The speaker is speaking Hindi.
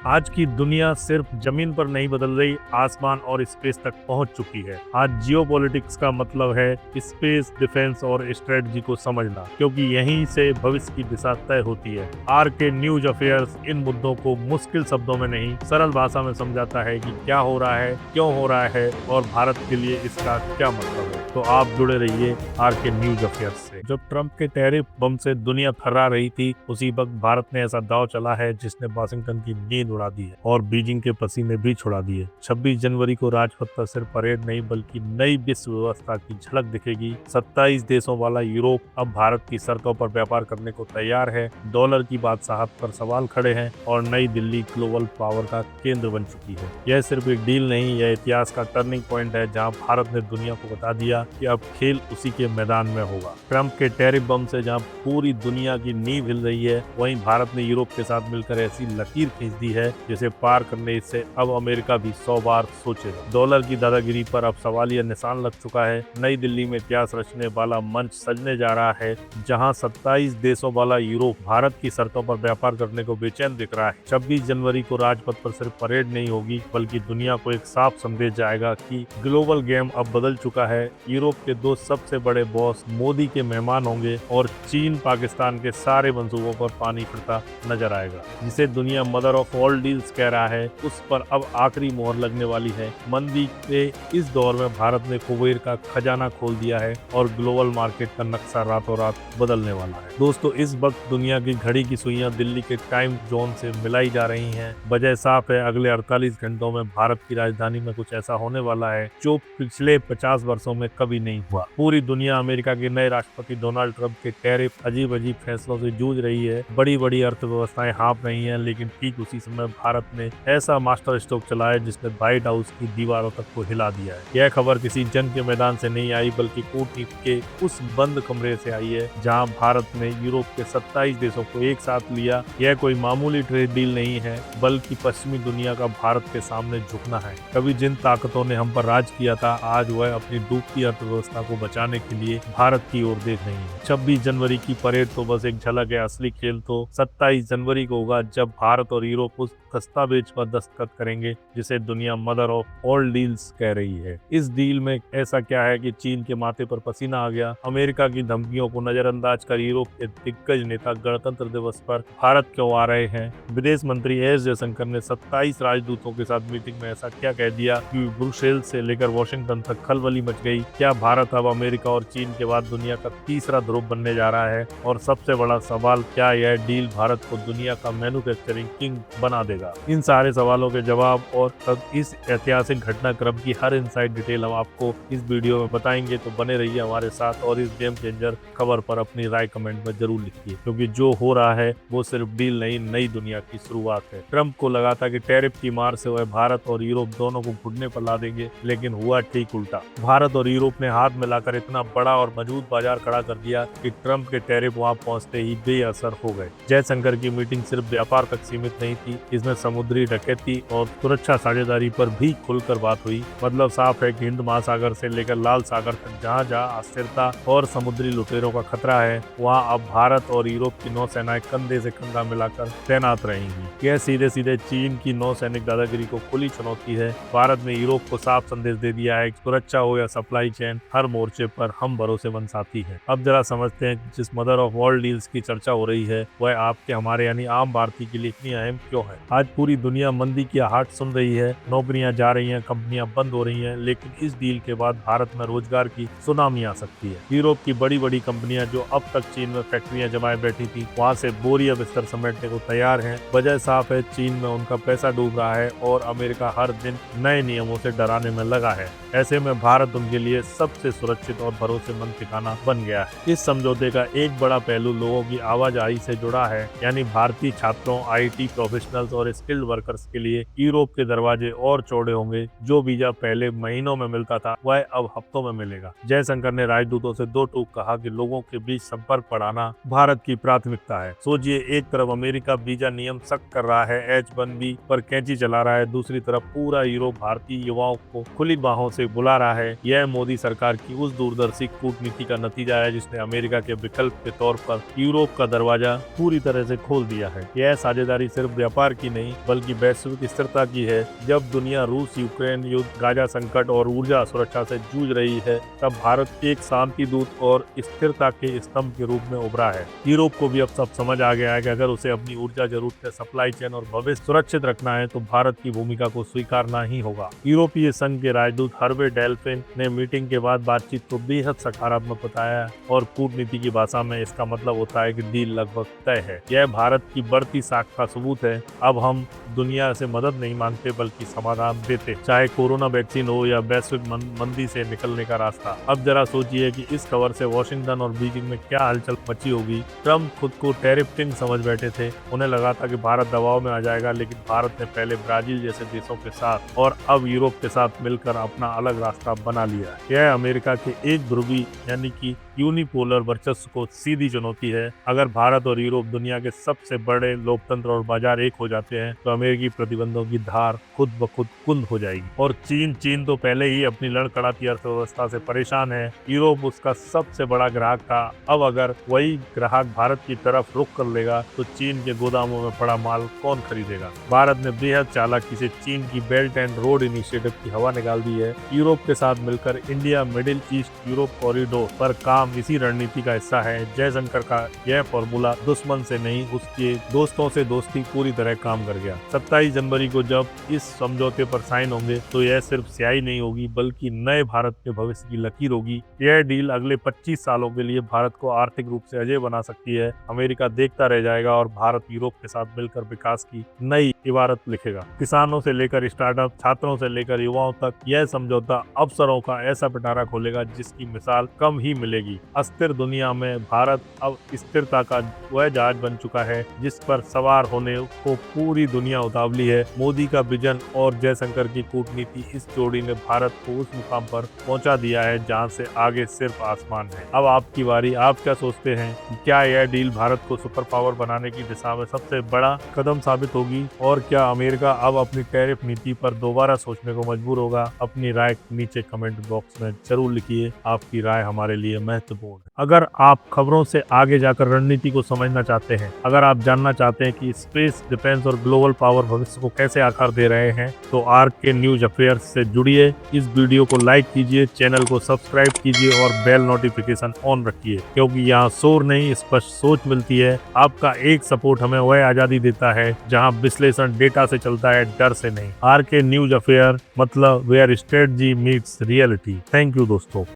आज की दुनिया सिर्फ जमीन पर नहीं बदल रही, आसमान और स्पेस तक पहुंच चुकी है। आज जियोपॉलिटिक्स का मतलब है स्पेस, डिफेंस और स्ट्रेटजी को समझना, क्योंकि यहीं से भविष्य की दिशा तय होती है। आर के न्यूज अफेयर्स इन मुद्दों को मुश्किल शब्दों में नहीं, सरल भाषा में समझाता है कि क्या हो रहा है, क्यों हो रहा है और भारत के लिए इसका क्या मतलब है। तो आप जुड़े रहिए आर के न्यूज अफेयर्स से। जब ट्रंप के टैरिफ बम से दुनिया थर्रा रही थी, उसी वक्त भारत ने ऐसा दांव चला है जिसने वाशिंगटन की नींद उड़ा दी है और बीजिंग के पसीने भी छुड़ा दिए। 26 जनवरी को राजपथ पर सिर्फ परेड नहीं बल्कि नई विश्व व्यवस्था की झलक दिखेगी। 27 देशों वाला यूरोप अब भारत की सड़कों पर व्यापार करने को तैयार है। डॉलर की बादशाहत पर सवाल खड़े हैं और नई दिल्ली ग्लोबल पावर का केंद्र बन चुकी है। यह सिर्फ एक डील नहीं, यह इतिहास का टर्निंग पॉइंट है, जहां भारत ने दुनिया को बता दिया कि अब खेल उसी के मैदान में होगा। ट्रंप के टैरिफ बम से जहां पूरी दुनिया की नींव हिल रही है, वहीं भारत ने यूरोप के साथ मिलकर ऐसी लकीर खींच दी है जिसे पार करने से अब अमेरिका भी 100 बार सोचेगा। डॉलर की दादागिरी पर अब सवालिया निशान लग चुका है। नई दिल्ली में इतिहास रचने वाला मंच सजने जा रहा है, जहां 27 देशों वाला यूरोप भारत की शर्तों पर व्यापार करने को बेचैन दिख रहा है। 26 जनवरी को राजपथ पर सिर्फ परेड नहीं होगी, बल्कि दुनिया को एक साफ संदेश जाएगा कि ग्लोबल गेम अब बदल चुका है। यूरोप के दो सबसे बड़े बॉस मोदी के मेहमान होंगे और चीन पाकिस्तान के सारे मंसूबों पर पानी फिरता नजर आएगा। जिसे दुनिया मदर ऑफ ऑल डील्स कह रहा है, उस पर अब आखिरी मोहर लगने वाली है। मंदी के इस दौर में भारत ने कुबेर का खजाना खोल दिया है और ग्लोबल मार्केट का नक्शा रातों रात बदलने वाला है। दोस्तों, इस वक्त दुनिया की घड़ी की सुइयां दिल्ली के टाइम जोन से मिलाई जा रही हैं। वजह साफ है, अगले 48 घंटों में भारत की राजधानी में कुछ ऐसा होने वाला है जो पिछले 50 वर्षों में कभी नहीं हुआ। पूरी दुनिया अमेरिका के नए राष्ट्रपति डोनाल्ड ट्रंप के टैरिफ अजीब अजीब फैसलों से जूझ रही है। बड़ी बड़ी अर्थव्यवस्थाएं हाँप रही हैं, लेकिन ठीक उसी समय भारत ने ऐसा मास्टर स्ट्रोक चलाया जिसने व्हाइट हाउस की दीवारों तक को हिला दिया है। यह खबर किसी जंग के मैदान से नहीं आई, बल्कि कूटनीति के उस बंद कमरे से आई है जहां भारत ने यूरोप के 27 देशों को एक साथ लिया। यह कोई मामूली ट्रेड डील नहीं है, बल्कि पश्चिमी दुनिया का भारत के सामने झुकना है। कभी जिन ताकतों ने हम पर राज किया था, आज वह अपनी डूबती अर्थव्यवस्था को बचाने के लिए भारत की ओर देख रही है। 26 जनवरी की परेड तो बस एक झलक है, असली खेल तो 27 जनवरी को होगा, जब भारत और यूरोप उस दस्तावेज पर दस्तखत करेंगे जिसे दुनिया मदर ऑफ ऑल डील्स कह रही है। इस डील में ऐसा क्या है कि चीन के माथे पर पसीना आ गया? अमेरिका की धमकियों को नजरअंदाज कर यूरोप के दिग्गज नेता गणतंत्र दिवस पर भारत क्यों आ रहे हैं? विदेश मंत्री एस जयशंकर ने 27 राजदूतों के साथ मीटिंग में ऐसा क्या कह दिया कि ब्रुसेल्स से लेकर वॉशिंगटन तक खलबली मच गई? क्या भारत अब अमेरिका और चीन के बाद दुनिया का तीसरा ध्रुव बनने जा रहा है? और सबसे बड़ा सवाल, क्या यह डील भारत को दुनिया का मैन्युफैक्चरिंग किंग बना देगा? इन सारे सवालों के जवाब और तब इस ऐतिहासिक घटनाक्रम की हर इनसाइड डिटेल हम आपको इस वीडियो में बताएंगे। तो बने रहिए हमारे साथ और इस गेम चेंजर खबर पर अपनी राय कमेंट में जरूर लिखिए, क्योंकि जो हो रहा है वो सिर्फ डील नहीं, नई दुनिया की शुरुआत है। ट्रंप को लगा था कि टैरिफ की मार से वह भारत और यूरोप दोनों को घुटने पर ला देंगे, लेकिन हुआ ठीक उल्टा। भारत और यूरोप ने हाथ मिलाकर इतना बड़ा और मजबूत बाजार खड़ा कर दिया कि ट्रंप के टैरिफ वहां पहुंचते ही बेअसर हो गए। जयशंकर की मीटिंग सिर्फ व्यापार तक सीमित नहीं थी, इसमें समुद्री डकैती और सुरक्षा साझेदारी पर भी खुलकर बात हुई। मतलब साफ है कि हिंद महासागर से लेकर लाल सागर तक जहां जहां अस्थिरता और समुद्री लुटेरों का खतरा है, वहां अब भारत और यूरोप की नौसेनाएं कंधे से कंधा मिलाकर तैनात रहेंगी। यह सीधे सीधे चीन की नौसैनिक दादागिरी को खुली चुनौती है। भारत ने यूरोप को साफ संदेश दे दिया है कि सुरक्षा हो या सप्लाई चेन, हर मोर्चे पर हम भरोसेमंद साथी हैं। अब जरा समझते हैं जिस मदर ऑफ ऑल डील्स की चर्चा हो रही है, वह आपके हमारे यानी आम भारतीय के लिए इतनी अहम क्यों है? आज पूरी दुनिया मंदी की आहट सुन रही है, नौकरियां जा रही हैं, कंपनियां बंद हो रही हैं, लेकिन इस डील के बाद भारत में रोजगार की सुनामी आ सकती है। यूरोप की बड़ी बड़ी कंपनियां जो अब तक चीन में फैक्ट्रियां जमाए बैठी थी, वहां से बोरिया बिस्तर समेटने को तैयार हैं। वजह साफ है, चीन में उनका पैसा डूब रहा है और अमेरिका हर दिन नए नियमों से डराने में लगा है। ऐसे में भारत उनके लिए सबसे सुरक्षित और भरोसेमंद ठिकाना बन गया है। इस समझौते का एक बड़ा पहलू लोगों की आवाजाही से जुड़ा है, यानी भारतीय छात्रों, IT प्रोफेशनल्स और स्किल्ड वर्कर्स के लिए यूरोप के दरवाजे और चौड़े होंगे। जो वीजा पहले महीनों में मिलता था, वह अब हफ्तों में मिलेगा। जयशंकर ने राजदूतों से दो टूक कहा कि लोगों के बीच संपर्क बढ़ाना भारत की प्राथमिकता है। सोचिए, एक तरफ अमेरिका वीजा नियम सख्त कर रहा है, H1B पर कैंची चला रहा है, दूसरी तरफ पूरा यूरोप भारतीय युवाओं को खुली बाहों से बुला रहा है। यह मोदी सरकार की उस दूरदर्शी कूटनीति का नतीजा है जिसने अमेरिका के विकल्प के तौर पर यूरोप का दरवाजा पूरी तरह से खोल दिया है। यह साझेदारी सिर्फ व्यापार की नहीं बल्कि वैश्विक स्थिरता की है। जब दुनिया रूस यूक्रेन युद्ध, गाजा संकट और ऊर्जा सुरक्षा से जूझ रही है, तब भारत एक शांति दूत और स्थिरता के स्तंभ के रूप में उभरा है। यूरोप को भी अब सब समझ आ गया है कि अगर उसे अपनी ऊर्जा जरूरतें, सप्लाई चेन और भविष्य सुरक्षित रखना है तो भारत की भूमिका को स्वीकारना ही होगा। यूरोपीय संघ के राजदूत हर्वे डेल्फिन ने मीटिंग के बाद बातचीत को बेहद सकारात्मक बताया और कूटनीति की भाषा में इसका मतलब होता है कि डील लगभग तय है। यह भारत की बढ़ती साख का सबूत है। अब हम दुनिया से मदद नहीं मांगते बल्कि समाधान देते, चाहे कोरोना वैक्सीन हो या वैश्विक मंदी से निकलने का रास्ता। अब जरा सोचिए कि इस खबर से वॉशिंगटन और बीजिंग में क्या हलचल मची होगी। ट्रम्प खुद को टैरिफ किंग समझ बैठे थे। उन्हें लगा था कि भारत दबाव में आ जाएगा, लेकिन भारत ने पहले ब्राजील जैसे देशों के साथ और अब यूरोप के साथ मिलकर अपना अलग रास्ता बना लिया। यह अमेरिका के एक ध्रुवी यानी कि यूनिपोलर वर्चस्व को सीधी चुनौती है। अगर भारत और यूरोप दुनिया के सबसे बड़े लोकतंत्र और बाजार एक हो जाते हैं तो अमेरिकी प्रतिबंधों की धार खुद ब खुद कुंद हो जाएगी। और चीन तो पहले ही अपनी लड़खड़ाती अर्थव्यवस्था से परेशान है। यूरोप उसका सबसे बड़ा ग्राहक था। अब अगर वही ग्राहक भारत की तरफ रुख कर लेगा तो चीन के गोदामों में पड़ा माल कौन खरीदेगा। भारत ने बेहद चालाकी से चीन की बेल्ट एंड रोड इनिशिएटिव की हवा निकाल दी है। यूरोप के साथ मिलकर India middle east Europe corridor पर काम इसी रणनीति का हिस्सा है। जयशंकर का यह फॉर्मूला दुश्मन से नहीं, उसके दोस्तों से दोस्ती पूरी तरह काम कर गया। 27 जनवरी को जब इस समझौते पर साइन होंगे तो यह सिर्फ स्याही नहीं होगी बल्कि नए भारत के भविष्य की लकीर होगी। यह डील अगले 25 सालों के लिए भारत को आर्थिक रूप से अजेय बना सकती है। अमेरिका देखता रह जाएगा और भारत यूरोप के साथ मिलकर विकास की नई इबारत लिखेगा। किसानों से लेकर स्टार्टअप, छात्रों से लेकर युवाओं तक यह समझौता अवसरों का ऐसा पिटारा खोलेगा जिसकी मिसाल कम ही मिलेगी। अस्थिर दुनिया में भारत अब स्थिरता का वह जहाज बन चुका है जिस पर सवार होने को पूरी दुनिया उतावली है। मोदी का विजन और जयशंकर की कूटनीति, इस जोड़ी ने भारत को उस मुकाम पर पहुंचा दिया है जहां से आगे सिर्फ आसमान है। अब आपकी बारी। आप क्या सोचते हैं कि क्या यह डील भारत को सुपर पावर बनाने की दिशा में सबसे बड़ा कदम साबित होगी और क्या अमेरिका अब अपनी टैरिफ नीति पर दोबारा सोचने को मजबूर होगा? अपनी राय नीचे कमेंट बॉक्स में जरूर लिखिए। आपकी राय हमारे लिए महत्वपूर्ण है। अगर आप खबरों से आगे जाकर रणनीति को समझना चाहते हैं, अगर आप जानना चाहते हैं कि स्पेस, डिफेंस और ग्लोबल पावर भविष्य को कैसे आकार दे रहे हैं, तो आरके न्यूज अफेयर्स से जुड़िए। इस वीडियो को लाइक कीजिए, चैनल को सब्सक्राइब कीजिए और बेल नोटिफिकेशन ऑन रखिए, क्योंकि यहाँ शोर नहीं, स्पष्ट सोच मिलती है। आपका एक सपोर्ट हमें वह आजादी देता है जहाँ विश्लेषण डेटा से चलता है, डर से नहीं। आरके न्यूज अफेयर मतलब where strategy meets reality. Thank you दोस्तों।